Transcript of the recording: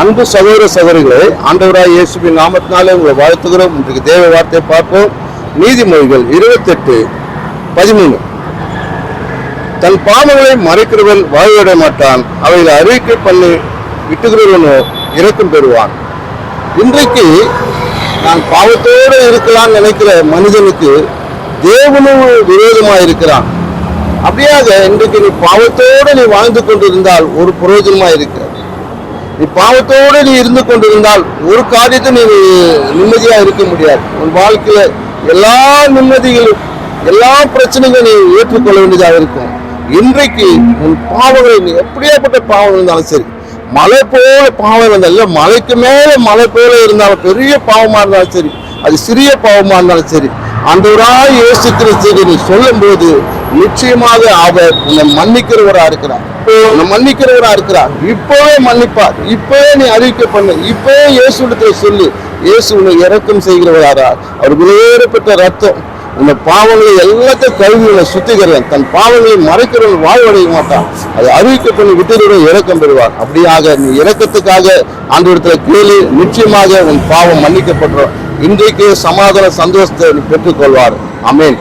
அன்பு சகோதர சகோதரிகளே, ஆண்டவராய் இயேசுவின் நாமத்தினாலே உங்களை வாழ்த்துகிறோம். இன்றைக்கு தேவ வார்த்தை பார்ப்போம். நீதிமொழிகள் 28:13. தன் பாவங்களை மறைக்கிறவன் வாழ்விட மாட்டான், அவைகளை அறிக்கை பண்ணி விட்டுகிறவனோ இரக்கம் பெறுவான். இன்றைக்கு நான் பாவத்தோடு இருக்கலாம் நினைக்கிற மனிதனுக்கு தேவனும் விரோதமாக இருக்கிறான். அப்படியாக இன்றைக்கு நீ பாவத்தோடு நீ வாழ்ந்து கொண்டிருந்தால் ஒரு பிரயோஜனமாக இருக்கிறது. நீ பாவத்தோடு நீ இருந்து கொண்டிருந்தால் ஒரு காரியத்தை நீ நிம்மதியாக இருக்க முடியாது. உன் வாழ்க்கையில எல்லா நிம்மதிகளும் எல்லா பிரச்சனைகளும் நீ ஏற்றுக்கொள்ள வேண்டியதாக இருக்கும். இன்றைக்கு உன் பாவங்களை நீ எப்படியாப்பட்ட பாவம் இருந்தாலும் சரி, மலை போல பாவம் இருந்தாலும், மலைக்கு மேல மலை போல இருந்தாலும், பெரிய பாவமா இருந்தாலும் சரி, அது சிறிய பாவமா இருந்தாலும் சரி, ஆண்டவராய் இயேசு கிறிஸ்துவை நீ சொல்லும் போது நிச்சயமாக அவர் உன்னை மன்னிக்கிறவரா இருக்கிறார். இப்பவே மன்னிப்பார். இப்பவே நீ அறிக்கை பண்ணு. இப்பவே இயேசுவிடத்துல சொல்லு. இயேசு உன்னை இரக்கம் செய்கிறவராரா. அவர் விலையேறப்பட்ட ரத்தம் உன்னை பாவங்களை எல்லாத்தையும் கழுவி உன்னை சுத்திக்கிறேன். தன் பாவங்களை மறைக்கிறவன் வாழ்வடைய மாட்டான். அதை அறிக்கை பண்ணி விட்டுவிட இரக்கம் பெறுவார். அப்படியாக நீ இரக்கத்துக்காக ஆண்டவரிடத்துல கேளு. நிச்சயமாக உன் பாவம் மன்னிக்கப்பட்டுரும். இன்றைக்கு சமாதான சந்தோஷத்தை நீ பெற்றுக்கொள்வார். ஆமென்.